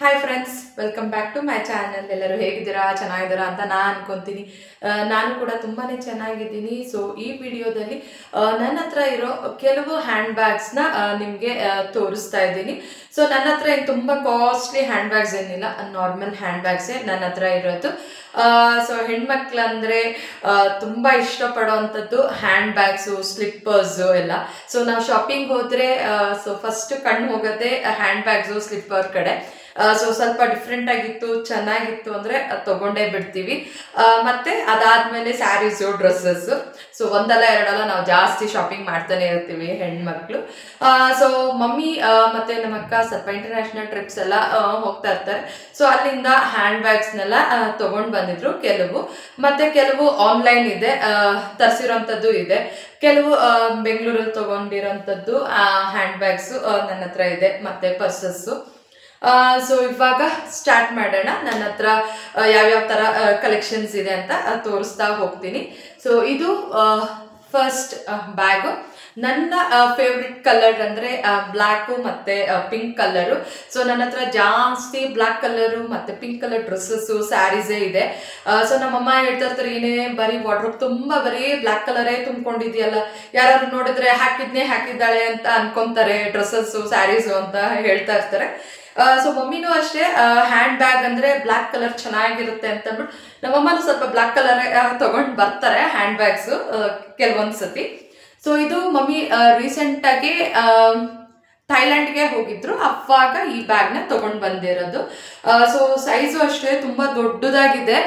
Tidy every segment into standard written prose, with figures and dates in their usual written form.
Hi friends, welcome back to my channel. ಎಲ್ಲರೂ ಹೇಗಿದ್ದೀರಾ? ಚೆನ್ನಾಗಿದ್ದೀರಾ ಅಂತ ನಾನು ಅನ್ಕೊತೀನಿ. ನಾನು ಕೂಡ ತುಂಬಾ ಚೆನ್ನಾಗಿದ್ದೀನಿ. ಸೊ ಈ ವಿಡಿಯೋದಲ್ಲಿ ನನ್ನ ಹತ್ರ ಇರೋ ಕೆಲವು ಹ್ಯಾಂಡ್ ಬ್ಯಾಗ್ಸ್ನ ನಿಮಗೆ ತೋರಿಸ್ತಾ ಇದ್ದೀನಿ. ಸೊ ನನ್ನ ಹತ್ರ ಏನು ತುಂಬ ಕಾಸ್ಟ್ಲಿ ಹ್ಯಾಂಡ್ ಬ್ಯಾಗ್ಸ್ ಏನಿಲ್ಲ, ನಾರ್ಮಲ್ ಹ್ಯಾಂಡ್ ಬ್ಯಾಗ್ಸೇ ನನ್ನ ಹತ್ರ ಇರೋದು. ಸೊ ಹೆಣ್ಮಕ್ಳಂದ್ರೆ ತುಂಬ ಇಷ್ಟಪಡೋವಂಥದ್ದು ಹ್ಯಾಂಡ್ ಬ್ಯಾಗ್ಸು, ಸ್ಲಿಪ್ಪರ್ಸು ಎಲ್ಲ. ಸೊ ನಾವು ಶಾಪಿಂಗ್ ಹೋದರೆ ಸೊ ಫಸ್ಟ್ ಕಣ್ಣು ಹೋಗೋದೇ ಹ್ಯಾಂಡ್ ಬ್ಯಾಗ್ಸು, ಸ್ಲಿಪ್ಪರ್ ಕಡೆ. ಸೊ ಸ್ವಲ್ಪ ಡಿಫ್ರೆಂಟ್ ಆಗಿತ್ತು, ಚೆನ್ನಾಗಿತ್ತು ಅಂದರೆ ತಗೊಂಡೇ ಬಿಡ್ತೀವಿ. ಮತ್ತೆ ಅದಾದ್ಮೇಲೆ ಸ್ಯಾರೀಸು, ಡ್ರೆಸ್ಸಸ್. ಸೊ ಒಂದಲ್ಲ ಎರಡಲ್ಲ ನಾವು ಜಾಸ್ತಿ ಶಾಪಿಂಗ್ ಮಾಡ್ತಾನೆ ಇರ್ತೀವಿ ಹೆಣ್ಮಕ್ಳು. ಸೊ ಮಮ್ಮಿ ಮತ್ತೆ ನಮ್ಮ ಅಕ್ಕ ಸ್ವಲ್ಪ ಇಂಟರ್ನ್ಯಾಷನಲ್ ಟ್ರಿಪ್ಸ್ ಎಲ್ಲ ಹೋಗ್ತಾ ಇರ್ತಾರೆ. ಸೊ ಅಲ್ಲಿಂದ ಹ್ಯಾಂಡ್ ಬ್ಯಾಗ್ಸ್ನೆಲ್ಲ ತಗೊಂಡು ಬಂದಿದ್ರು ಕೆಲವು. ಮತ್ತೆ ಕೆಲವು ಆನ್ಲೈನ್ ಇದೆ, ತರಿಸಿರೋಂಥದ್ದು ಇದೆ. ಕೆಲವು ಬೆಂಗಳೂರಲ್ಲಿ ತಗೊಂಡಿರೋಂಥದ್ದು ಹ್ಯಾಂಡ್ ಬ್ಯಾಗ್ಸು ನನ್ನ ಹತ್ರ ಇದೆ, ಮತ್ತೆ ಪರ್ಸಸ್ಸು. ಸೊ ಇವಾಗ ಸ್ಟಾರ್ಟ್ ಮಾಡೋಣ. ನನ್ನ ಹತ್ರ ಯಾವ್ಯಾವ ಥರ ಕಲೆಕ್ಷನ್ಸ್ ಇದೆ ಅಂತ ತೋರಿಸ್ತಾ ಹೋಗ್ತೀನಿ. ಸೊ ಇದು ಫಸ್ಟ್ ಬ್ಯಾಗು. ನನ್ನ ಫೇವ್ರೆಟ್ ಕಲರ್ ಅಂದರೆ ಬ್ಲ್ಯಾಕು ಮತ್ತು ಪಿಂಕ್ ಕಲರು. ಸೊ ನನ್ನ ಹತ್ರ ಜಾಸ್ತಿ ಬ್ಲ್ಯಾಕ್ ಕಲರು ಮತ್ತು ಪಿಂಕ್ ಕಲರ್ ಡ್ರೆಸ್ಸಸ್ಸು, ಸ್ಯಾರೀಸೇ ಇದೆ. ಸೊ ನಮ್ಮಮ್ಮ ಹೇಳ್ತಾ ಇರ್ತಾರೆ, ಏನೇ ಬರೀ ವಾರ್ಡ್ರೋಬ್ ತುಂಬ ಬರೀ ಬ್ಲ್ಯಾಕ್ ಕಲರೇ ತುಂಬ್ಕೊಂಡಿದೆಯಲ್ಲ, ಯಾರು ನೋಡಿದ್ರೆ ಹಾಕಿದ್ದಾಳೆ ಅಂತ ಅನ್ಕೊಂತಾರೆ, ಡ್ರೆಸ್ಸಸ್ಸು, ಸ್ಯಾರೀಸು ಅಂತ ಹೇಳ್ತಾ ಇರ್ತಾರೆ. ಸೊ ಮಮ್ಮಿನೂ ಅಷ್ಟೇ, ಹ್ಯಾಂಡ್ ಬ್ಯಾಗ್ ಅಂದರೆ ಬ್ಲ್ಯಾಕ್ ಕಲರ್ ಚೆನ್ನಾಗಿರುತ್ತೆ ಅಂತ ಅಂದ್ಬಿಟ್ಟು ನಮ್ಮಮ್ಮನೂ ಸ್ವಲ್ಪ ಬ್ಲ್ಯಾಕ್ ಕಲರ್ ತಗೊಂಡು ಬರ್ತಾರೆ ಹ್ಯಾಂಡ್ ಬ್ಯಾಗ್ಸು ಕೆಲವೊಂದು ಸತಿ. ಸೊ ಇದು ಮಮ್ಮಿ ರೀಸೆಂಟಾಗಿ ಥೈಲ್ಯಾಂಡ್ಗೆ ಹೋಗಿದ್ರು, ಅವಾಗ ಈ ಬ್ಯಾಗ್ನ ತಗೊಂಡು ಬಂದಿರೋದು. ಸೊ ಸೈಜು ಅಷ್ಟೇ ತುಂಬ ದೊಡ್ಡದಾಗಿದೆ.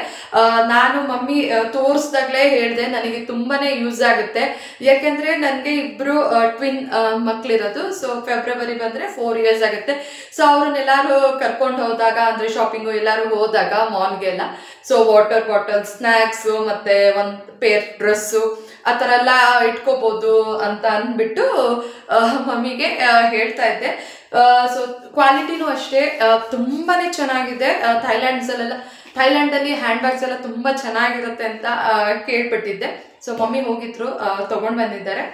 ನಾನು ಮಮ್ಮಿ ತೋರಿಸ್ದಾಗಲೇ ಹೇಳಿದೆ, ನನಗೆ ತುಂಬಾ ಯೂಸ್ ಆಗುತ್ತೆ. ಯಾಕೆಂದರೆ ನನಗೆ ಇಬ್ಬರು ಟ್ವಿನ್ ಮಕ್ಕಳಿರೋದು. ಸೊ ಫೆಬ್ರವರಿ ಬಂದರೆ 4 years ಆಗುತ್ತೆ. ಸೊ ಅವ್ರನ್ನೆಲ್ಲರೂ ಕರ್ಕೊಂಡು ಹೋದಾಗ, ಅಂದರೆ ಶಾಪಿಂಗು ಎಲ್ಲರೂ ಹೋದಾಗ ಮಾಲ್ಗೆಲ್ಲ, ಸೊ ವಾಟರ್ ಬಾಟಲ್, ಸ್ನ್ಯಾಕ್ಸು ಮತ್ತು ಒಂದು ಪೇರ್ ಡ್ರೆಸ್ಸು ಆ ಥರ ಎಲ್ಲ ಇಟ್ಕೋಬೋದು ಅಂತ ಅಂದ್ಬಿಟ್ಟು ಮಮ್ಮಿಗೆ ಹೇಳ್ತಾ ಇದ್ದೆ. ಸೊ ಕ್ವಾಲಿಟಿನೂ ಅಷ್ಟೇ ತುಂಬಾ ಚೆನ್ನಾಗಿದೆ. ಥೈಲ್ಯಾಂಡಲ್ಲಿ ಹ್ಯಾಂಡ್ ಬ್ಯಾಗ್ಸ್ ಎಲ್ಲ ತುಂಬ ಚೆನ್ನಾಗಿರುತ್ತೆ ಅಂತ ಕೇಳ್ಪಟ್ಟಿದ್ದೆ. ಸೊ ಮಮ್ಮಿ ಹೋಗಿದ್ರು, ತೊಗೊಂಡು ಬಂದಿದ್ದಾರೆ.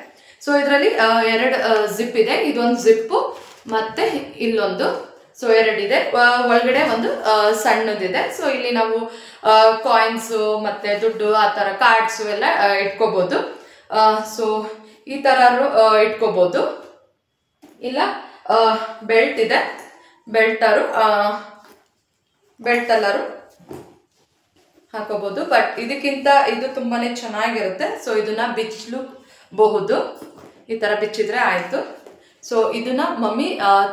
ಸೊ ಇದರಲ್ಲಿ 2 ಜಿಪ್ ಇದೆ. ಇದೊಂದು ಜಿಪ್ಪು ಮತ್ತು ಇಲ್ಲೊಂದು. ಸೊ 2 ಇದೆ. ಒಳಗಡೆ ಒಂದು ಸಣ್ಣದಿದೆ. ಸೊ ಇಲ್ಲಿ ನಾವು ಕಾಯಿನ್ಸು ಮತ್ತು ದುಡ್ಡು, ಆ ಥರ ಕಾರ್ಡ್ಸು ಎಲ್ಲ ಇಟ್ಕೋಬೋದು. ಸೊ ಈ ಥರ ಇಟ್ಕೋಬೋದು. ಇಲ್ಲ ಬೆಲ್ಟ್ ಇದೆ, ಬೆಲ್ಟಲ್ಲರೂ ಹಾಕೋಬೋದು. ಬಟ್ ಇದಕ್ಕಿಂತ ಇದು ತುಂಬಾ ಚೆನ್ನಾಗಿರುತ್ತೆ. ಸೊ ಇದನ್ನ ಬಿಚ್ಚಲೂಬಹುದು, ಈ ಥರ ಬಿಚ್ಚಿದ್ರೆ ಆಯಿತು. ಸೊ ಇದನ್ನ ಮಮ್ಮಿ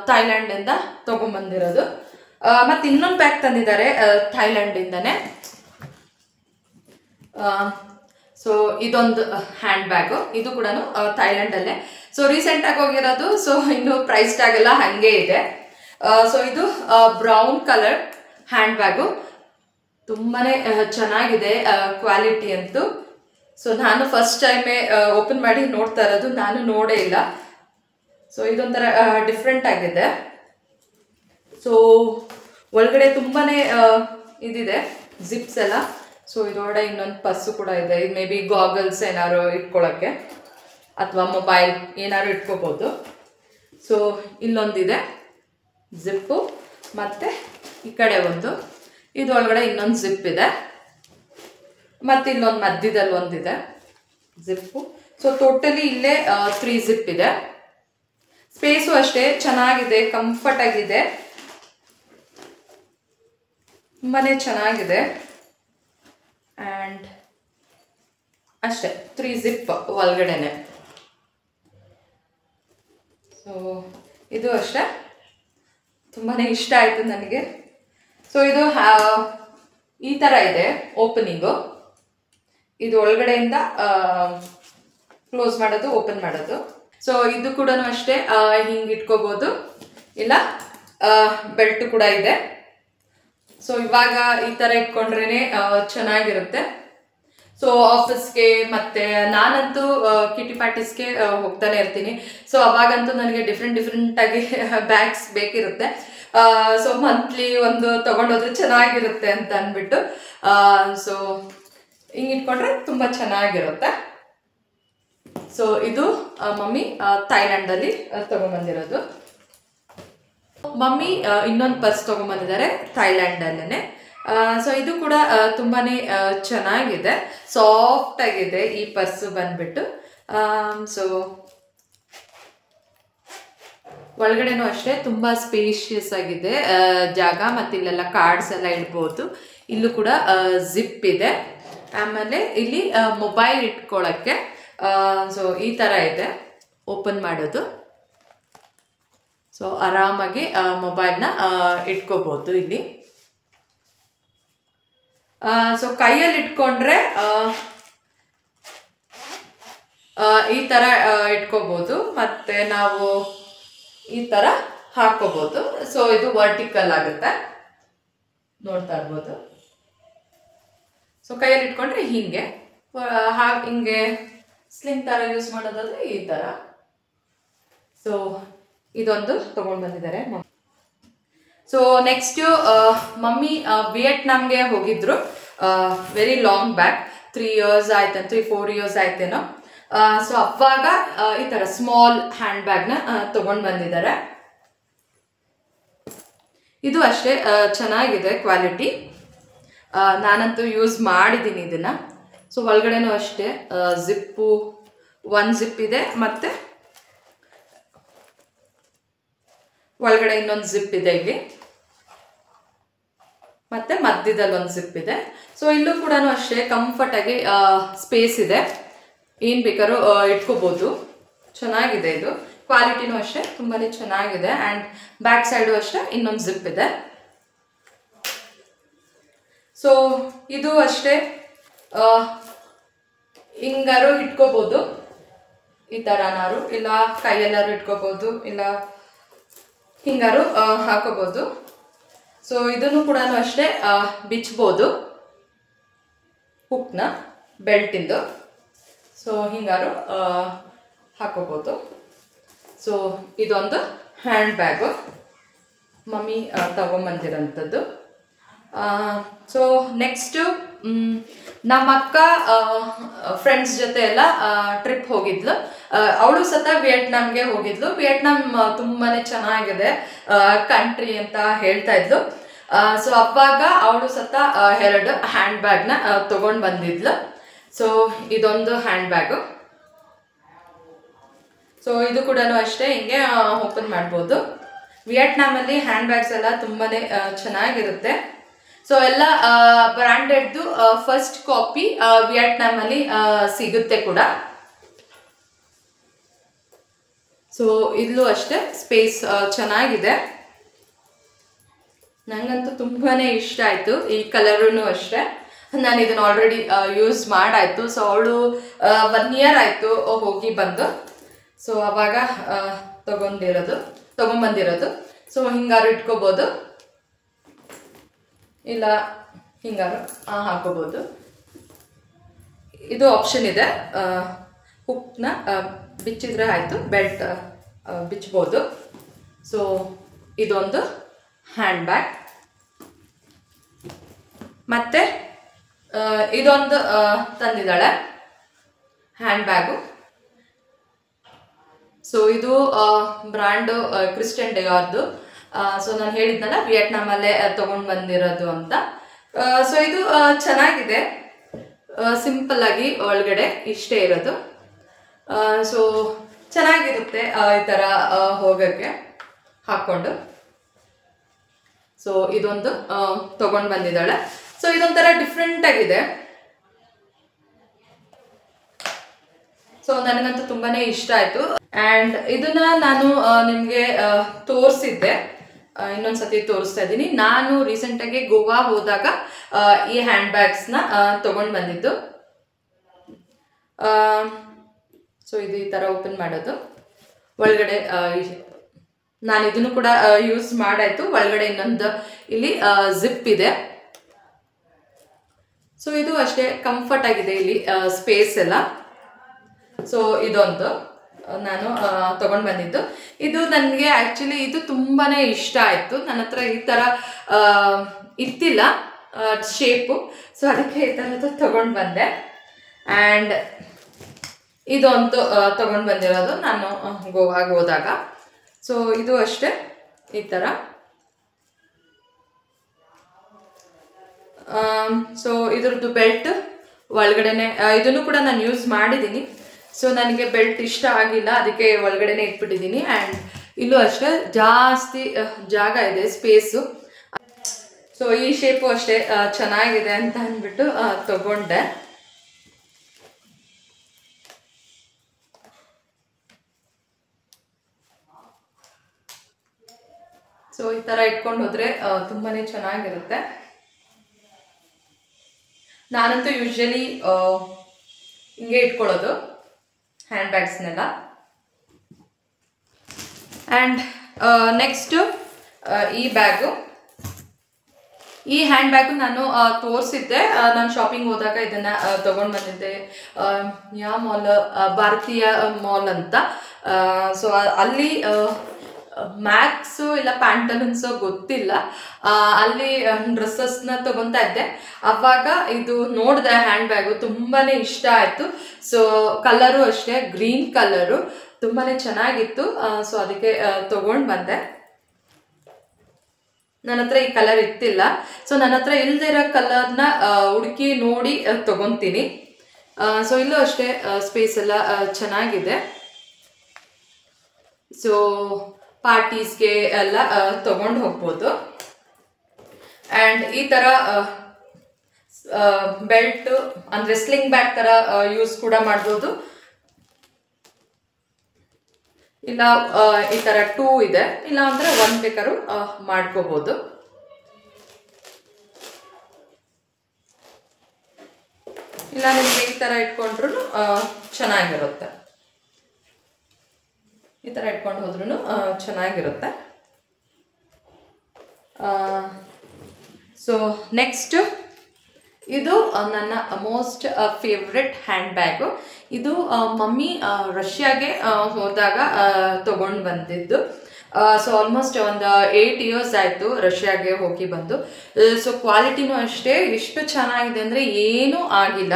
ಥೈಲ್ಯಾಂಡಿಂದ ತೊಗೊಂಬಂದಿರೋದು. ಮತ್ತು ಇನ್ನೊಂದು ಬ್ಯಾಗ್ ತಂದಿದ್ದಾರೆ ಥೈಲ್ಯಾಂಡಿಂದನೇ. ಸೊ ಇದೊಂದು ಹ್ಯಾಂಡ್ ಬ್ಯಾಗು, ಇದು ಕೂಡ ಥೈಲ್ಯಾಂಡಲ್ಲೇ. ಸೊ ರೀಸೆಂಟಾಗಿ ಹೋಗಿರೋದು. ಸೊ ಇನ್ನು ಪ್ರೈಸ್ ಟ್ಯಾಗ್ ಎಲ್ಲ ಹಾಗೆ ಇದೆ. ಸೊ ಇದು ಬ್ರೌನ್ ಕಲರ್ ಹ್ಯಾಂಡ್ ಬ್ಯಾಗು, ತುಂಬಾ ಚೆನ್ನಾಗಿದೆ ಕ್ವಾಲಿಟಿ ಅಂತೂ. ಸೊ ನಾನು ಫಸ್ಟ್ ಟೈಮೇ ಓಪನ್ ಮಾಡಿ ನೋಡ್ತಾ ಇರೋದು, ನಾನು ನೋಡೇ ಇಲ್ಲ. ಸೊ ಇದೊಂಥರ ಡಿಫ್ರೆಂಟ್ ಆಗಿದೆ. ಸೊ ಒಳಗಡೆ ತುಂಬಾ ಇದಿದೆ, ಜಿಪ್ಸ್ ಎಲ್ಲ. ಸೊ ಇದೊಳಗಡೆ ಇನ್ನೊಂದು ಪರ್ಸು ಕೂಡ ಇದೆ. ಇದು ಮೇ ಬಿ ಗಾಗಲ್ಸ್ ಏನಾದ್ರು ಇಟ್ಕೊಳ್ಳೋಕ್ಕೆ ಅಥವಾ ಮೊಬೈಲ್ ಏನಾದ್ರು ಇಟ್ಕೋಬೋದು. ಸೊ ಇಲ್ಲೊಂದಿದೆ ಜಿಪ್ಪು, ಮತ್ತು ಈ ಕಡೆ ಒಂದು, ಇದೊಳಗಡೆ ಇನ್ನೊಂದು ಜಿಪ್ ಇದೆ, ಮತ್ತು ಇಲ್ಲೊಂದು ಮಧ್ಯದಲ್ಲಿ ಒಂದಿದೆ ಜಿಪ್ಪು. ಸೊ ಟೋಟಲಿ ಇಲ್ಲೇ 3 ಜಿಪ್ ಇದೆ. ಸ್ಪೇಸು ಅಷ್ಟೇ ಚೆನ್ನಾಗಿದೆ, ಕಂಫರ್ಟ್ ಆಗಿದೆ, ತುಂಬಾ ಚೆನ್ನಾಗಿದೆ. ಆ್ಯಂಡ್ ಅಷ್ಟೇ 3 ಜಿಪ್ ಒಳಗಡೆನೆ. ಸೊ ಇದು ಅಷ್ಟೇ ತುಂಬಾ ಇಷ್ಟ ಆಯಿತು ನನಗೆ. ಸೊ ಇದು ಈ ಥರ ಇದೆ ಓಪನಿಂಗು. ಇದು ಒಳಗಡೆಯಿಂದ ಕ್ಲೋಸ್ ಮಾಡೋದು, ಓಪನ್ ಮಾಡೋದು. ಸೊ ಇದು ಕೂಡ ಅಷ್ಟೇ ಹಿಂಗೆ ಇಟ್ಕೋಬೋದು, ಇಲ್ಲ ಬೆಲ್ಟ್ ಕೂಡ ಇದೆ. ಸೊ ಇವಾಗ ಈ ಥರ ಇಟ್ಕೊಂಡ್ರೇ ಚೆನ್ನಾಗಿರುತ್ತೆ. ಸೊ ಆಫೀಸ್ಗೆ ಮತ್ತು ನಾನಂತೂ ಕಿಟಿ ಪಾರ್ಟೀಸ್ಗೆ ಹೋಗ್ತಾನೆ ಇರ್ತೀನಿ. ಸೊ ಅವಾಗಂತೂ ನನಗೆ ಡಿಫ್ರೆಂಟಾಗಿ ಬ್ಯಾಗ್ಸ್ ಬೇಕಿರುತ್ತೆ. ಸೊ ಮಂತ್ಲಿ ಒಂದು ತೊಗೊಂಡೋದ್ರೆ ಚೆನ್ನಾಗಿರುತ್ತೆ ಅಂತ ಅಂದ್ಬಿಟ್ಟು ಸೊ ಹಿಂಗೆ ಇಟ್ಕೊಂಡ್ರೆ ತುಂಬ ಚೆನ್ನಾಗಿರುತ್ತೆ. ಸೊ ಇದು ಮಮ್ಮಿ ಥೈಲ್ಯಾಂಡಲ್ಲಿ ತೊಗೊಂಬಂದಿರೋದು. ಮಮ್ಮಿ ಇನ್ನೊಂದು ಪರ್ಸ್ ತೊಗೊಂಬಂದಿದ್ದಾರೆ ಥೈಲ್ಯಾಂಡಲ್ಲೇ. ಸೊ ಇದು ಕೂಡ ತುಂಬಾ ಚೆನ್ನಾಗಿದೆ, ಸಾಫ್ಟ್ ಆಗಿದೆ ಈ ಪರ್ಸು ಬಂದ್ಬಿಟ್ಟು. ಸೊ ಒಳಗಡೆನೂ ಅಷ್ಟೇ ತುಂಬ ಸ್ಪೇಷಿಯಸ್ ಆಗಿದೆ ಜಾಗ, ಮತ್ತು ಇಲ್ಲೆಲ್ಲ ಕಾರ್ಡ್ಸ್ ಎಲ್ಲ ಇಡ್ಬೋದು. ಇಲ್ಲೂ ಕೂಡ ಜಿಪ್ ಇದೆ. ಆಮೇಲೆ ಇಲ್ಲಿ ಮೊಬೈಲ್ ಇಟ್ಕೊಳ್ಳೋಕ್ಕೆ ಸೊ ಈ ಥರ ಇದೆ, ಓಪನ್ ಮಾಡೋದು. ಸೊ ಆರಾಮಾಗಿ ಮೊಬೈಲ್ನ ಇಟ್ಕೋಬೋದು ಇಲ್ಲಿ. ಸೊ ಕೈಯಲ್ಲಿ ಇಟ್ಕೊಂಡ್ರೆ ಈ ಥರ ಇಟ್ಕೋಬೋದು, ಮತ್ತು ನಾವು ಈ ಥರ ಹಾಕೋಬೋದು. ಸೊ ಇದು ವರ್ಟಿಕಲ್ ಆಗುತ್ತೆ, ನೋಡ್ತಾ ಇರ್ಬೋದು. ಸೊ ಕೈಯಲ್ಲಿ ಇಟ್ಕೊಂಡ್ರೆ ಹಿಂಗೆ ಹಿಂಗೆ ಸ್ಲಿಂಗ್ ಥರ ಯೂಸ್ ಮಾಡೋದಾದ್ರೆ ಈ ಥರ. ಸೊ ಇದೊಂದು ತೊಗೊಂಡು ಬಂದಿದ್ದಾರೆ. ಸೊ ನೆಕ್ಸ್ಟ್ ಮಮ್ಮಿ ವಿಯೆಟ್ನಾಮ್ಗೆ ಹೋಗಿದ್ರು, ವೆರಿ ಲಾಂಗ್ ಬ್ಯಾಕ್, 3 years ಆಯ್ತಂತ, 3-4 years ಆಯ್ತೇನೋ. ಸೊ ಅವಾಗ ಈ ಥರ ಸ್ಮಾಲ್ ಹ್ಯಾಂಡ್ ಬ್ಯಾಗ್ನ ತೊಗೊಂಡು ಬಂದಿದ್ದಾರೆ. ಇದು ಅಷ್ಟೇ ಚೆನ್ನಾಗಿದೆ ಕ್ವಾಲಿಟಿ, ನಾನಂತೂ ಯೂಸ್ ಮಾಡಿದ್ದೀನಿ ಇದನ್ನು. ಸೊ ಒಳಗಡೆನೂ ಅಷ್ಟೇ ಜಿಪ್ಪು, 1 ಜಿಪ್ ಇದೆ, ಮತ್ತು ಒಳಗಡೆ ಇನ್ನೊಂದು ಜಿಪ್ ಇದೆ ಇಲ್ಲಿ, ಮತ್ತು ಮಧ್ಯದಲ್ಲಿ ಒಂದು ಜಿಪ್ ಇದೆ. ಸೊ ಇಲ್ಲೂ ಕೂಡ ಅಷ್ಟೇ ಕಂಫರ್ಟಾಗಿ ಸ್ಪೇಸ್ ಇದೆ, ಏನು ಬೇಕಾದ್ರೂ ಇಟ್ಕೋಬೋದು. ಚೆನ್ನಾಗಿದೆ ಇದು, ಕ್ವಾಲಿಟಿನೂ ಅಷ್ಟೇ ತುಂಬಾ ಚೆನ್ನಾಗಿದೆ. ಆ್ಯಂಡ್ ಬ್ಯಾಕ್ ಸೈಡು ಅಷ್ಟೇ ಇನ್ನೊಂದು ಜಿಪ್ ಇದೆ. ಸೊ ಇದು ಅಷ್ಟೇ ಹಿಂಗಾರು ಇಟ್ಕೋಬೋದು, ಈ ಥರನಾರು, ಇಲ್ಲ ಕೈಯೆಲ್ಲಾರು ಇಟ್ಕೋಬೋದು, ಇಲ್ಲ ಹಿಂಗಾರು ಹಾಕೋಬೋದು. ಸೊ ಇದನ್ನು ಕೂಡ ಅಷ್ಟೇ ಬಿಚ್ಬೋದು ಹುಕ್ನ ಬೆಲ್ಟಿಂದು. ಸೊ ಹಿಂಗಾರು ಹಾಕೋಬೋದು. ಸೊ ಇದೊಂದು ಹ್ಯಾಂಡ್ ಬ್ಯಾಗು ಮಮ್ಮಿ ತಗೊಂಬಂದಿರೋಂಥದ್ದು. ಸೊ ನೆಕ್ಸ್ಟು ನಮ್ಮ ಅಕ್ಕ ಫ್ರೆಂಡ್ಸ್ ಜೊತೆ ಎಲ್ಲ ಟ್ರಿಪ್ ಹೋಗಿದ್ಲು. ಅವಳು ಸತ ವಿಯೆಟ್ನಾಮ್ಗೆ ಹೋಗಿದ್ಲು. ವಿಯೆಟ್ನಾಮ್ ತುಂಬಾ ಚೆನ್ನಾಗಿದೆ ಕಂಟ್ರಿ ಅಂತ ಹೇಳ್ತಾ ಇದ್ಲು. ಸೊ ಅವಾಗ ಅವಳು ಸತ 2 ಹ್ಯಾಂಡ್ ಬ್ಯಾಗ್ನ ತೊಗೊಂಡು ಬಂದಿದ್ಲು. ಸೊ ಇದೊಂದು ಹ್ಯಾಂಡ್ ಬ್ಯಾಗು. ಸೊ ಇದು ಕೂಡ ಅಷ್ಟೇ ಹಿಂಗೆ ಓಪನ್ ಮಾಡ್ಬೋದು. ವಿಯೆಟ್ನಾಮಲ್ಲಿ ಹ್ಯಾಂಡ್ ಬ್ಯಾಗ್ಸ್ ಎಲ್ಲ ತುಂಬಾ ಚೆನ್ನಾಗಿರುತ್ತೆ. ಸೊ ಎಲ್ಲ ಬ್ರ್ಯಾಂಡೆಡ್ದು ಫಸ್ಟ್ ಕಾಪಿ ವಿಯೆಟ್ನಾಮಲ್ಲಿ ಸಿಗುತ್ತೆ ಕೂಡ. ಸೊ ಇಲ್ಲೂ ಅಷ್ಟೇ ಸ್ಪೇಸ್ ಚೆನ್ನಾಗಿದೆ, ನನಗಂತೂ ತುಂಬಾ ಇಷ್ಟ ಆಯಿತು. ಈ ಕಲರೂ ಅಷ್ಟೇ, ನಾನು ಇದನ್ನು ಆಲ್ರೆಡಿ ಯೂಸ್ ಮಾಡಾಯಿತು. ಸೊ ಅವಳು 1 year ಆಯಿತು ಹೋಗಿ ಬಂದು. ಸೊ ಅವಾಗ ತೊಗೊಂಬಂದಿರೋದು. ಸೊ ಹಿಂಗಾರು ಇಟ್ಕೋಬೋದು, ಇಲ್ಲ ಹಿಂಗಾರು ಹಾಕೋಬೋದು. ಇದು ಆಪ್ಷನ್ ಇದೆ, ಹುಕ್ನ ಬಿಚ್ಚಿದ್ರೆ ಆಯಿತು, ಬೆಲ್ಟ್ ಬಿಚ್ಬೋದು. ಸೊ ಇದೊಂದು ಹ್ಯಾಂಡ್ ಬ್ಯಾಗ್, ಮತ್ತು ಇದೊಂದು ತಂದಿದ್ದಾಳೆ ಹ್ಯಾಂಡ್ ಬ್ಯಾಗು. ಸೊ ಇದು ಬ್ರ್ಯಾಂಡು ಕ್ರಿಸ್ಟಿಯನ್ ಡಿಯಾರ್ದು. ಸೊ ನಾನು ಹೇಳಿದ್ನಲ್ಲ ವಿಯೆಟ್ನಾಮಲ್ಲೇ ತೊಗೊಂಡು ಬಂದಿರೋದು ಅಂತ. ಸೊ ಇದು ಚೆನ್ನಾಗಿದೆ, ಸಿಂಪಲ್ ಆಗಿ ಒಳಗಡೆ ಇಷ್ಟೇ ಇರೋದು. ಸೊ ಚೆನ್ನಾಗಿರುತ್ತೆ ಈ ಥರ ಹೋಗೋಕ್ಕೆ ಹಾಕ್ಕೊಂಡು. ಸೊ ಇದೊಂದು ತೊಗೊಂಡು ಬಂದಿದ್ದಾಳೆ. ಸೊ ಇದೊಂಥರ ಡಿಫ್ರೆಂಟ್ ಆಗಿದೆ. ಸೊ ನನಗಂತೂ ತುಂಬಾ ಇಷ್ಟ ಆಯಿತು. ಆ್ಯಂಡ್ ಇದನ್ನ ನಾನು ನಿಮಗೆ ತೋರಿಸಿದ್ದೆ, ಇನ್ನೊಂದ್ಸತಿ ತೋರಿಸ್ತಾ ಇದ್ದೀನಿ. ನಾನು ರೀಸೆಂಟಾಗಿ ಗೋವಾ ಹೋದಾಗ ಈ ಹ್ಯಾಂಡ್ ಬ್ಯಾಗ್ಸ್ನ ತೊಗೊಂಡು ಬಂದಿದ್ದು. ಸೊ ಇದು ಈ ಥರ ಓಪನ್ ಮಾಡೋದು. ಒಳಗಡೆ ನಾನು ಇದನ್ನು ಕೂಡ ಯೂಸ್ ಮಾಡಾಯಿತು. ಒಳಗಡೆ ಇನ್ನೊಂದು ಇಲ್ಲಿ ಜಿಪ್ ಇದೆ. ಸೊ ಇದು ಅಷ್ಟೇ ಕಂಫರ್ಟ್ ಆಗಿದೆ, ಇಲ್ಲಿ ಸ್ಪೇಸ್ ಎಲ್ಲ. ಸೊ ಇದೊಂದು ನಾನು ತೊಗೊಂಡು ಬಂದಿದ್ದು. ಇದು ನನಗೆ ಆ್ಯಕ್ಚುಲಿ ಇದು ತುಂಬಾ ಇಷ್ಟ ಆಯಿತು. ನನ್ನ ಹತ್ರ ಈ ಥರ ಇತ್ತಿಲ್ಲ ಶೇಪು, ಸೊ ಅದಕ್ಕೆ ಈ ಥರದ್ದು ತೊಗೊಂಡು ಬಂದೆ. ಆ್ಯಂಡ್ ಇದೊಂದು ತೊಗೊಂಡು ಬಂದಿರೋದು ನಾನು ಗೋವಾಗೆ ಹೋದಾಗ. ಸೊ ಇದು ಅಷ್ಟೇ ಈ ಥರ. ಸೊ ಇದ್ರದ್ದು ಬೆಲ್ಟ್ ಒಳಗಡೆನೆ, ಇದನ್ನು ಕೂಡ ನಾನು ಯೂಸ್ ಮಾಡಿದ್ದೀನಿ. ಸೊ ನನಗೆ ಬೆಲ್ಟ್ ಇಷ್ಟ ಆಗಿಲ್ಲ, ಅದಕ್ಕೆ ಒಳಗಡೆನೆ ಇಟ್ಬಿಟ್ಟಿದ್ದೀನಿ. ಆ್ಯಂಡ್ ಇಲ್ಲೂ ಅಷ್ಟೇ ಜಾಸ್ತಿ ಜಾಗ ಇದೆ, ಸ್ಪೇಸು. ಸೊ ಈ ಶೇಪು ಅಷ್ಟೇ ಚೆನ್ನಾಗಿದೆ ಅಂತ ಅಂದ್ಬಿಟ್ಟು ತಗೊಂಡೆ. ಸೊ ಈ ಥರ ಇಟ್ಕೊಂಡು ಹೋದರೆ ತುಂಬಾ ಚೆನ್ನಾಗಿರುತ್ತೆ. ನಾನಂತೂ ಯೂಶ್ವಲಿ ಹಿಂಗೆ ಇಟ್ಕೊಳ್ಳೋದು ಹ್ಯಾಂಡ್ ಬ್ಯಾಗ್ಸ್ನೆಲ್ಲ. ಆ್ಯಂಡ್ ನೆಕ್ಸ್ಟು ಈ ಬ್ಯಾಗು, ಈ ಹ್ಯಾಂಡ್ ಬ್ಯಾಗು ನಾನು ತೋರಿಸಿದ್ದೆ. ನಾನು ಶಾಪಿಂಗ್ ಹೋದಾಗ ಇದನ್ನು ತೊಗೊಂಡು ಬಂದಿದ್ದೆ. ಯಾವ ಮಾಲ್, ಭಾರತೀಯ ಮಾಲ್ ಅಂತ. ಸೊ ಅಲ್ಲಿ ಮ್ಯಾಕ್ಸು ಇಲ್ಲ ಪ್ಯಾಂಟಲೂನ್ಸು ಗೊತ್ತಿಲ್ಲ, ಅಲ್ಲಿ ಡ್ರೆಸ್ಸಸ್ನ ತೊಗೊತಾ ಇದ್ದೆ. ಆವಾಗ ಇದು ನೋಡಿದೆ ಹ್ಯಾಂಡ್ ಬ್ಯಾಗು, ತುಂಬಾ ಇಷ್ಟ ಆಯಿತು. ಸೊ ಕಲರು ಅಷ್ಟೇ, ಗ್ರೀನ್ ಕಲರು ತುಂಬಾ ಚೆನ್ನಾಗಿತ್ತು. ಸೊ ಅದಕ್ಕೆ ತೊಗೊಂಡು ಬಂದೆ. ನನ್ನ ಹತ್ರ ಈ ಕಲರ್ ಇತ್ತಿಲ್ಲ. ಸೊ ನನ್ನ ಹತ್ರ ಇಲ್ಲದೆ ಇರೋ ಕಲರ್ನ ಹುಡುಕಿ ನೋಡಿ ತೊಗೊತೀನಿ. ಸೊ ಇಲ್ಲೂ ಅಷ್ಟೇ ಸ್ಪೇಸ್ ಎಲ್ಲ ಚೆನ್ನಾಗಿದೆ. ಸೊ ಪಾರ್ಟೀಸ್ಗೆ ಎಲ್ಲ ತೊಗೊಂಡು ಹೋಗ್ಬೋದು. ಆ್ಯಂಡ್ ಈ ಥರ ಬೆಲ್ಟ್ ಅಂದರೆ ಸ್ಲಿಂಗ್ ಬ್ಯಾಗ್ ಥರ ಯೂಸ್ ಕೂಡ ಮಾಡ್ಬೋದು. ಇಲ್ಲ ಈ ಥರ 2 ಇದೆ, ಇಲ್ಲ ಅಂದರೆ 1 ಬೇಕಾದ್ರೂ ಮಾಡ್ಕೋಬೋದು. ಇಲ್ಲ ನಿಮಗೆ ಈ ಥರ ಇಟ್ಕೊಂಡ್ರು ಚೆನ್ನಾಗಿರುತ್ತೆ. ಈ ಥರ ಇಟ್ಕೊಂಡು ಹೋದ್ರೂ ಚೆನ್ನಾಗಿರುತ್ತೆ. ಸೊ ನೆಕ್ಸ್ಟು ಇದು ನನ್ನ ಮೋಸ್ಟ್ ಫೇವ್ರೆಟ್ ಹ್ಯಾಂಡ್ ಬ್ಯಾಗು. ಇದು ಮಮ್ಮಿ ರಷ್ಯಾಗೆ ಹೋದಾಗ ತೊಗೊಂಡು ಬಂದಿದ್ದು. ಸೊ ಆಲ್ಮೋಸ್ಟ್ ಒಂದು 8 years ಆಯಿತು ರಷ್ಯಾಗೆ ಹೋಗಿ ಬಂದು. ಸೊ ಕ್ವಾಲಿಟಿನೂ ಅಷ್ಟೇ ಎಷ್ಟು ಚೆನ್ನಾಗಿದೆ ಅಂದರೆ ಏನೂ ಆಗಿಲ್ಲ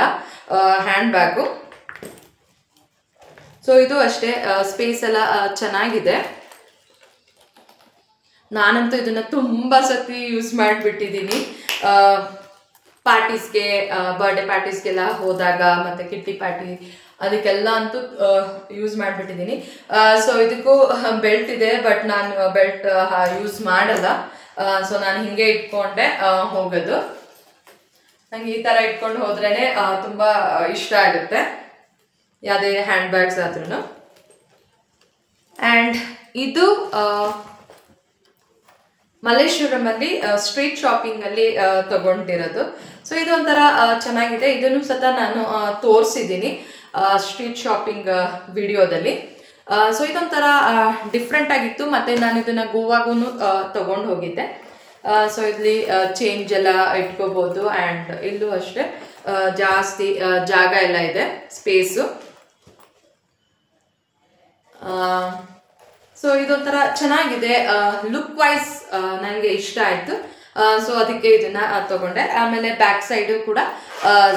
ಹ್ಯಾಂಡ್ ಬ್ಯಾಗು. ಸೊ ಇದು ಅಷ್ಟೇ ಸ್ಪೇಸ್ ಎಲ್ಲ ಚೆನ್ನಾಗಿದೆ. ನಾನಂತೂ ಇದನ್ನು ತುಂಬ ಸತಿ ಯೂಸ್ ಮಾಡಿಬಿಟ್ಟಿದ್ದೀನಿ. ಪಾರ್ಟೀಸ್ಗೆ, ಬರ್ಡೇ ಪಾರ್ಟೀಸ್ಗೆಲ್ಲ ಹೋದಾಗ ಮತ್ತು ಕಿಟ್ಟಿ ಪಾರ್ಟಿ ಅದಕ್ಕೆಲ್ಲ ಅಂತೂ ಯೂಸ್ ಮಾಡಿಬಿಟ್ಟಿದ್ದೀನಿ. ಸೊ ಇದಕ್ಕೂ ಬೆಲ್ಟ್ ಇದೆ, ಬಟ್ ನಾನು ಬೆಲ್ಟ್ ಯೂಸ್ ಮಾಡಲ್ಲ. ಸೊ ನಾನು ಹಿಂಗೆ ಇಟ್ಕೊಂಡೆ ಹೋಗೋದು. ನನಗೆ ಈ ಥರ ಇಟ್ಕೊಂಡು ಹೋದ್ರೇ ತುಂಬ ಇಷ್ಟ ಆಗುತ್ತೆ ಯಾವುದೇ ಹ್ಯಾಂಡ್ ಬ್ಯಾಗ್ಸ್ ಆದ್ರೂ. ಆ್ಯಂಡ್ ಇದು ಮಲ್ಲೇಶ್ವರಮಲ್ಲಿ ಸ್ಟ್ರೀಟ್ ಶಾಪಿಂಗಲ್ಲಿ ತಗೊಂಡಿರೋದು. ಸೊ ಇದು ಒಂಥರ ಚೆನ್ನಾಗಿದೆ. ಇದನ್ನು ಸಹ ನಾನು ತೋರಿಸಿದ್ದೀನಿ ಸ್ಟ್ರೀಟ್ ಶಾಪಿಂಗ್ ವಿಡಿಯೋದಲ್ಲಿ. ಸೊ ಇದೊಂಥರ ಡಿಫ್ರೆಂಟ್ ಆಗಿತ್ತು. ಮತ್ತು ನಾನು ಇದನ್ನು ಗೋವಾಗೂ ತಗೊಂಡು ಹೋಗಿದ್ದೆ. ಸೊ ಇಲ್ಲಿ ಚೇಂಜ್ ಎಲ್ಲ ಇಟ್ಕೋಬೋದು. ಆ್ಯಂಡ್ ಇಲ್ಲೂ ಅಷ್ಟೇ ಜಾಸ್ತಿ ಜಾಗ ಎಲ್ಲ ಇದೆ, ಸ್ಪೇಸು. ಸೊ ಇದೊಂಥರ ಚೆನ್ನಾಗಿದೆ, ಲುಕ್ ವೈಸ್ ನನಗೆ ಇಷ್ಟ ಆಯಿತು. ಸೊ ಅದಕ್ಕೆ ಇದನ್ನು ತಗೊಂಡೆ. ಆಮೇಲೆ ಬ್ಯಾಕ್ ಸೈಡು ಕೂಡ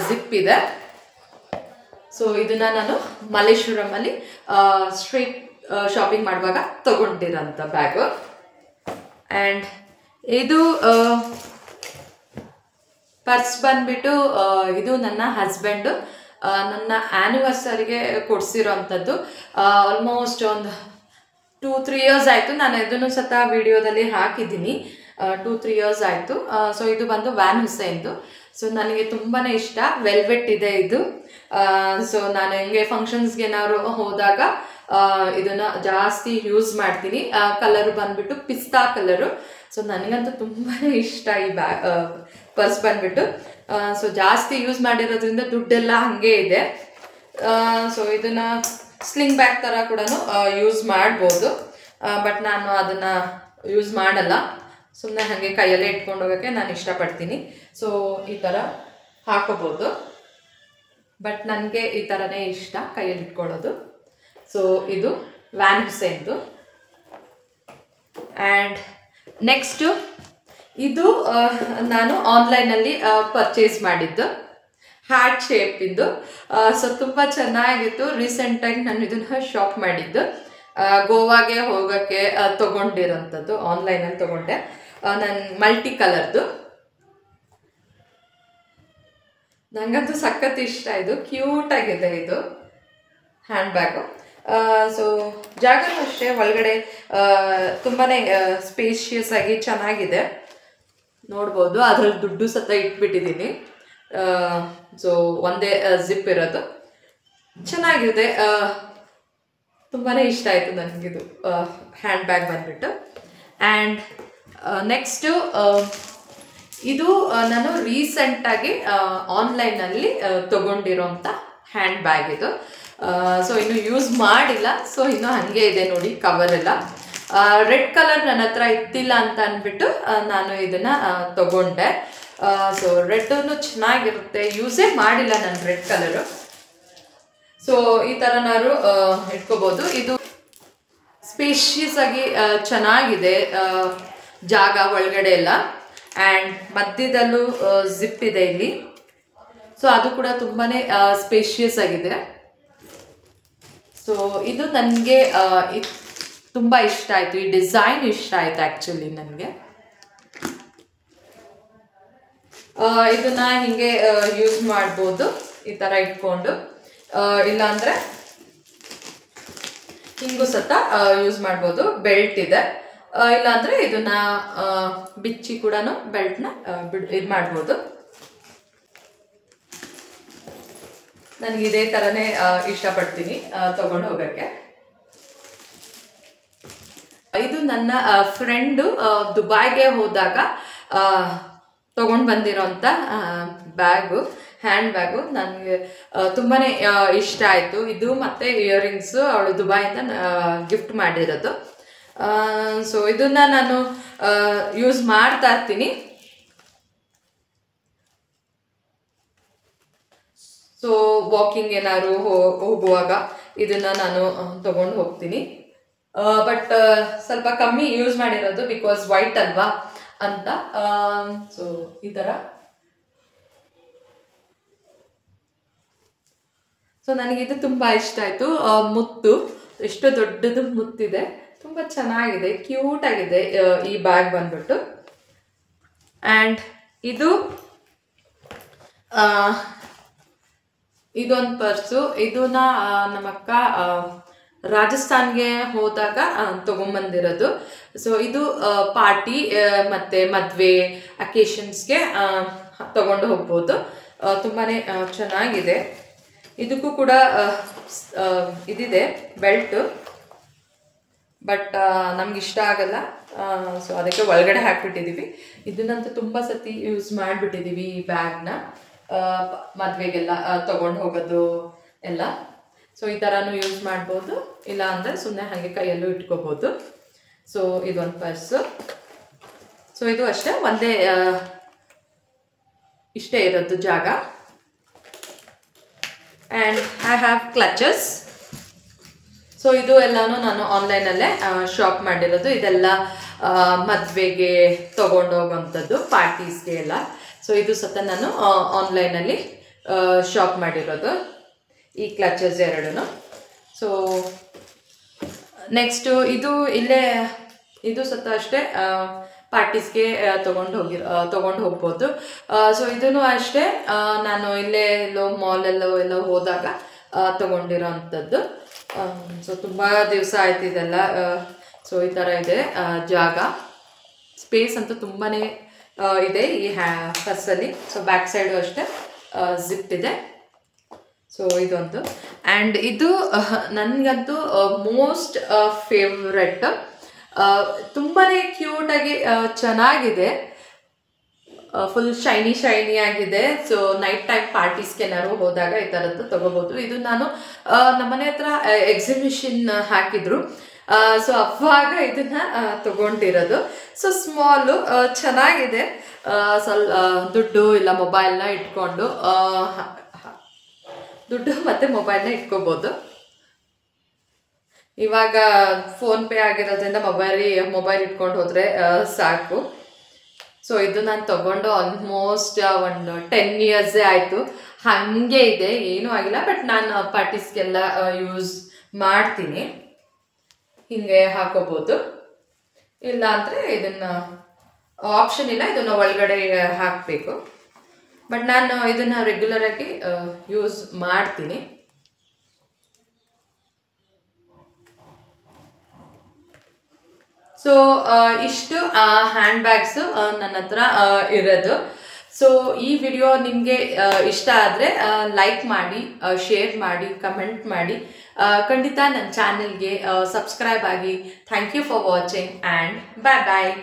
ಜಿಪ್ ಇದೆ. ಸೊ ಇದನ್ನು ನಾನು ಮಲ್ಲೇಶ್ವರಮಲ್ಲಿ ಸ್ಟ್ರೀಟ್ ಶಾಪಿಂಗ್ ಮಾಡುವಾಗ ತಗೊಂಡಿರೋಂಥ ಬ್ಯಾಗು. ಆ್ಯಂಡ್ ಇದು ಪರ್ಸ್ ಬಂದ್ಬಿಟ್ಟು ಇದು ನನ್ನ ಹಸ್ಬೆಂಡು ನನ್ನ ಆ್ಯನಿವರ್ಸರಿಗೆ ಕೊಡಿಸಿರೋ ಅಂಥದ್ದು. ಆಲ್ಮೋಸ್ಟ್ ಒಂದು 2-3 years ಆಯಿತು. ನಾನು ಇದನ್ನು ಸಹ ವಿಡಿಯೋದಲ್ಲಿ ಹಾಕಿದ್ದೀನಿ. 2-3 years ಆಯಿತು. ಸೊ ಇದು ಬಂದು ವ್ಯಾನ್ ಹುಸೇನ್ದು. ಸೊ ನನಗೆ ತುಂಬಾ ಇಷ್ಟ, ವೆಲ್ವೆಟ್ ಇದೆ ಇದು. ಸೊ ನಾನು ಹೆಂಗೆ ಫಂಕ್ಷನ್ಸ್ಗೆ ಏನಾದ್ರು ಹೋದಾಗ ಇದನ್ನು ಜಾಸ್ತಿ ಯೂಸ್ ಮಾಡ್ತೀನಿ. ಕಲರು ಬಂದ್ಬಿಟ್ಟು ಪಿಸ್ತಾ ಕಲರು. ಸೊ ನನಗಂತೂ ತುಂಬಾ ಇಷ್ಟ ಈ ಪರ್ಸ್ ಬಂದ್ಬಿಟ್ಟು. ಸೊ ಜಾಸ್ತಿ ಯೂಸ್ ಮಾಡಿರೋದ್ರಿಂದ ದುಡ್ಡೆಲ್ಲ ಹಾಗೆ ಇದೆ. ಸೊ ಇದನ್ನು ಸ್ಲಿಂಗ್ ಬ್ಯಾಗ್ ಥರ ಕೂಡ ಯೂಸ್ ಮಾಡ್ಬೋದು. ಬಟ್ ನಾನು ಅದನ್ನು ಯೂಸ್ ಮಾಡಲ್ಲ, ಸುಮ್ಮನೆ ಹಾಗೆ ಕೈಯಲ್ಲೇ ಇಟ್ಕೊಂಡು ಹೋಗೋಕ್ಕೆ ನಾನು ಇಷ್ಟಪಡ್ತೀನಿ. ಸೊ ಈ ಥರ ಹಾಕೋಬೋದು. ಬಟ್ ನನಗೆ ಈ ಥರನೇ ಇಷ್ಟ ಕೈಯಲ್ಲಿ ಇಟ್ಕೊಳ್ಳೋದು. ಸೊ ಇದು ವ್ಯಾನ್ ಹುಸೇನ್ದು. ಆ್ಯಂಡ್ ನೆಕ್ಸ್ಟು ಇದು ನಾನು ಆನ್ಲೈನಲ್ಲಿ ಪರ್ಚೇಸ್ ಮಾಡಿದ್ದು, ಹಾರ್ಟ್ ಶೇಪಿಂದು. ಸೊ ತುಂಬ ಚೆನ್ನಾಗಿತ್ತು. ರೀಸೆಂಟಾಗಿ ನಾನು ಇದನ್ನು ಶಾಪ್ ಮಾಡಿದ್ದು. ಗೋವಾಗೆ ಹೋಗೋಕ್ಕೆ ತೊಗೊಂಡಿರೋಂಥದ್ದು, ಆನ್ಲೈನಲ್ಲಿ ತೊಗೊಂಡೆ. ನಾನು ಮಲ್ಟಿ ಕಲರ್ದು, ನನಗಂತೂ ಸಖತ್ ಇಷ್ಟ. ಇದು ಕ್ಯೂಟಾಗಿದೆ, ಇದು ಹ್ಯಾಂಡ್ ಬ್ಯಾಗು. ಸೊ ಜಾಗನೂ ಅಷ್ಟೇ, ಒಳಗಡೆ ತುಂಬಾ ಸ್ಪೇಷಿಯಸ್ ಆಗಿ ಚೆನ್ನಾಗಿದೆ, ನೋಡ್ಬೋದು. ಅದರಲ್ಲಿ ದುಡ್ಡು ಸತ ಇಟ್ಬಿಟ್ಟಿದ್ದೀನಿ. ಸೊ ಒಂದೇ ಜಿಪ್ ಇರೋದು, ಚೆನ್ನಾಗಿದೆ. ತುಂಬಾ ಇಷ್ಟ ಆಯಿತು ನನಗಿದು ಹ್ಯಾಂಡ್ ಬ್ಯಾಗ್ ಬಂದುಬಿಟ್ಟು. ಆ್ಯಂಡ್ ನೆಕ್ಸ್ಟು ಇದು ನಾನು ರೀಸೆಂಟಾಗಿ ಆನ್ಲೈನಲ್ಲಿ ತೊಗೊಂಡಿರೋಂಥ ಹ್ಯಾಂಡ್ ಬ್ಯಾಗ್ ಇದು. ಸೊ ಇನ್ನು ಯೂಸ್ ಮಾಡಿಲ್ಲ, ಸೊ ಇನ್ನೂ ಹಾಗೆ ಇದೆ ನೋಡಿ ಕವರೆಲ್ಲ. ರೆಡ್ ಕಲರ್ ನನ್ನ ಹತ್ರ ಇತ್ತಿಲ್ಲ ಅಂತ ಅಂದ್ಬಿಟ್ಟು ನಾನು ಇದನ್ನು ತೊಗೊಂಡೆ. ಸೊ ರೆಡ್ಡೂ ಚೆನ್ನಾಗಿರುತ್ತೆ, ಯೂಸೇ ಮಾಡಿಲ್ಲ ನಾನು ರೆಡ್ ಕಲರು. ಸೊ ಈ ಥರನಾರು ಇಟ್ಕೋಬೋದು. ಇದು ಸ್ಪೇಷಿಯಸ್ ಆಗಿ ಚೆನ್ನಾಗಿದೆ ಜಾಗ ಒಳಗಡೆ ಎಲ್ಲ. ಆ್ಯಂಡ್ ಮಧ್ಯದಲ್ಲೂ ಜಿಪ್ ಇದೆ ಇಲ್ಲಿ, ಸೊ ಅದು ಕೂಡ ತುಂಬಾ ಸ್ಪೇಷಿಯಸ್ ಆಗಿದೆ. ಸೊ ಇದು ನನಗೆ ತುಂಬ ಇಷ್ಟ ಆಯಿತು, ಈ ಡಿಸೈನ್ ಇಷ್ಟ ಆಯಿತು ಆ್ಯಕ್ಚುಲಿ ನನಗೆ. ಇದನ್ನು ಹೀಗೆ ಯೂಸ್ ಮಾಡ್ಬೋದು, ಈ ಥರ ಇಟ್ಕೊಂಡು. ಇಲ್ಲಾಂದರೆ ಹಿಂಗೂ ಸತ ಯೂಸ್ ಮಾಡ್ಬೋದು. ಬೆಲ್ಟ್ ಇದೆ, ಇಲ್ಲಾಂದರೆ ಇದನ್ನು ಬಿಚ್ಚಿ ಕೂಡ ಬೆಲ್ಟ್ನ ಇದು ಮಾಡ್ಬೋದು. ನನಗೆ ಇದೇ ಥರನೇ ಇಷ್ಟಪಡ್ತೀನಿ ತೊಗೊಂಡು ಹೋಗೋಕ್ಕೆ. ಇದು ನನ್ನ ಫ್ರೆಂಡು ದುಬೈಗೆ ಹೋದಾಗ ತೊಗೊಂಡು ಬಂದಿರೋಂಥ ಬ್ಯಾಗು, ಹ್ಯಾಂಡ್ ಬ್ಯಾಗು. ನನಗೆ ತುಂಬಾ ಇಷ್ಟ ಆಯಿತು ಇದು. ಮತ್ತು ಇಯರಿಂಗ್ಸು ಅವಳು ದುಬೈಯಿಂದ ಗಿಫ್ಟ್ ಮಾಡಿರೋದು. ಸೊ ಇದನ್ನು ನಾನು ಯೂಸ್ ಮಾಡ್ತಾ ಇರ್ತೀನಿ. ಸೊ ವಾಕಿಂಗ್ ಏನಾದ್ರು ಹೋಗುವಾಗ ಇದನ್ನು ನಾನು ತೊಗೊಂಡು ಹೋಗ್ತೀನಿ. ಬಟ್ ಸ್ವಲ್ಪ ಕಮ್ಮಿ ಯೂಸ್ ಮಾಡಿರೋದು, ಬಿಕಾಸ್ ವೈಟ್ ಅಲ್ವಾ ಅಂತ. ಸೊ ಈ ಥರ. ಸೊ ನನಗಿದು ತುಂಬ ಇಷ್ಟ ಆಯಿತು. ಮುತ್ತು ಎಷ್ಟು ದೊಡ್ಡದು ಮುತ್ತಿದೆ, ತುಂಬ ಚೆನ್ನಾಗಿದೆ, ಕ್ಯೂಟಾಗಿದೆ ಈ ಬ್ಯಾಗ್ ಬಂದ್ಬಿಟ್ಟು. ಆ್ಯಂಡ್ ಇದೊಂದು ಪರ್ಸು. ಇದನ್ನ ನಮ್ಮಕ್ಕ ರಾಜಸ್ಥಾನ್ಗೆ ಹೋದಾಗ ತೊಗೊಂಬಂದಿರೋದು. ಸೊ ಇದು ಪಾರ್ಟಿ ಮತ್ತು ಮದುವೆ ಅಕೇಶನ್ಸ್ಗೆ ತೊಗೊಂಡು ಹೋಗ್ಬೋದು. ತುಂಬಾ ಚೆನ್ನಾಗಿದೆ. ಇದಕ್ಕೂ ಕೂಡ ಇದಿದೆ ಬೆಲ್ಟು, ಬಟ್ ನಮ್ಗೆ ಇಷ್ಟ ಆಗಲ್ಲ. ಸೊ ಅದಕ್ಕೆ ಒಳಗಡೆ ಹಾಕ್ಬಿಟ್ಟಿದ್ದೀವಿ. ಇದನ್ನಂತೂ ತುಂಬ ಸತಿ ಯೂಸ್ ಮಾಡಿಬಿಟ್ಟಿದ್ದೀವಿ ಈ ಬ್ಯಾಗ್ನ, ಮದುವೆಗೆಲ್ಲ ತೊಗೊಂಡು ಹೋಗೋದು ಎಲ್ಲ. ಸೊ ಈ ಥರನೂ ಯೂಸ್ ಮಾಡ್ಬೋದು, ಇಲ್ಲ ಅಂದರೆ ಸುಮ್ಮನೆ ಹಾಗೆ ಕೈಯಲ್ಲೂ ಇಟ್ಕೋಬೋದು. ಸೊ ಇದೊಂದು ಪರ್ಸು. ಸೊ ಇದು ಅಷ್ಟೇ, ಒಂದೇ ಇಷ್ಟೇ ಇರೋದು ಜಾಗ. And I have clutches. So ಇದು ಎಲ್ಲನೂ ನಾನು ಆನ್ಲೈನಲ್ಲೇ ಶಾಪ್ ಮಾಡಿರೋದು. ಇದೆಲ್ಲ ಮದುವೆಗೆ ತೊಗೊಂಡೋಗೋವಂಥದ್ದು, ಪಾರ್ಟೀಸ್ಗೆ ಎಲ್ಲ. ಸೊ ಇದು ಸತ ನಾನು ಆನ್ಲೈನಲ್ಲಿ ಶಾಪ್ ಮಾಡಿರೋದು, ಈ ಕ್ಲಚಸ್ ಎರಡೂ. ಸೊ ನೆಕ್ಸ್ಟು ಇದು ಸತ ಅಷ್ಟೇ ಪಾರ್ಟೀಸ್ಗೆ ತೊಗೊಂಡು ಹೋಗ್ಬೋದು. ಸೊ ಇದೂ ಅಷ್ಟೇ ನಾನು ಇಲ್ಲೇ ಎಲ್ಲೋ ಮಾಲೆಲ್ಲ ಹೋದಾಗ ತೊಗೊಂಡಿರೋ ಅಂಥದ್ದು. ಸೊ ತುಂಬ ದಿವಸ ಆಯ್ತು ಇದೆಲ್ಲ. ಸೊ ಈ ಥರ ಇದೆ ಜಾಗ. ಸ್ಪೇಸ್ ಅಂತೂ ತುಂಬಾ ಇದೆ ಈ ಪರ್ಸಲ್ಲಿ. ಸೊ ಬ್ಯಾಕ್ ಸೈಡು ಅಷ್ಟೇ ಜಿಪ್ ಇದೆ. ಸೊ ಇದೊಂದು. ಆ್ಯಂಡ್ ಇದು ನನಗಂತೂ ಮೋಸ್ಟ್ ಫೇವ್ರೆಟ್. ತುಂಬಾ ಕ್ಯೂಟಾಗಿ ಚೆನ್ನಾಗಿದೆ, ಫುಲ್ ಶೈನಿ ಆಗಿದೆ. ಸೊ ನೈಟ್ ಟೈಮ್ ಪಾರ್ಟೀಸ್ಗೆ ಏನಾದ್ರು ಹೋದಾಗ ಈ ಥರದ್ದು ತೊಗೋಬೋದು. ಇದು ನಾನು ನಮ್ಮನೆ ಹತ್ರ ಎಕ್ಸಿಬಿಷನ್ ಹಾಕಿದ್ರು, ಸೊ ಅವಾಗ ಇದನ್ನು ತೊಗೊಂಡಿರೋದು. ಸೊ ಸ್ಮಾಲು ಚೆನ್ನಾಗಿದೆ. ಸ್ವಲ್ಪ ದುಡ್ಡು ಇಲ್ಲ ಮೊಬೈಲ್ನ ಇಟ್ಕೊಂಡು ದುಡ್ಡು ಮತ್ತು ಮೊಬೈಲ್ನ ಇಟ್ಕೋಬೋದು. ಇವಾಗ ಫೋನ್ಪೇ ಆಗಿರೋದ್ರಿಂದ ಮೊಬೈಲ್ ಇಟ್ಕೊಂಡು ಹೋದರೆ ಸಾಕು. ಸೊ ಇದು ನಾನು ತೊಗೊಂಡು ಆಲ್ಮೋಸ್ಟ್ ಒಂದು 10 years ಆಯಿತು. ಹಾಗೆ ಇದೆ, ಏನೂ ಆಗಿಲ್ಲ. ಬಟ್ ನಾನು ಪಾರ್ಟೀಸ್ಗೆಲ್ಲ ಯೂಸ್ ಮಾಡ್ತೀನಿ. ಹಿಂಗೆ ಹಾಕೋಬೋದು. ಇಲ್ಲ ಅಂದರೆ ಇದನ್ನು ಆಪ್ಷನ್ ಇಲ್ಲ, ಇದನ್ನು ಒಳಗಡೆ ಹಾಕಬೇಕು. ಬಟ್ ನಾನು ಇದನ್ನು ರೆಗ್ಯುಲರಾಗಿ ಯೂಸ್ ಮಾಡ್ತೀನಿ. ಸೊ ಇಷ್ಟು ಹ್ಯಾಂಡ್ ಬ್ಯಾಗ್ಸು ನನ್ನ ಹತ್ರ ಇರೋದು. ಸೊ ಈ ವಿಡಿಯೋ ನಿಮಗೆ ಇಷ್ಟ ಆದರೆ ಲೈಕ್ ಮಾಡಿ, ಶೇರ್ ಮಾಡಿ, ಕಮೆಂಟ್ ಮಾಡಿ. ಖಂಡಿತ ನನ್ನ ಚಾನೆಲ್ಗೆ ಸಬ್ಸ್ಕ್ರೈಬ್ ಆಗಿ. Thank you for watching and bye bye.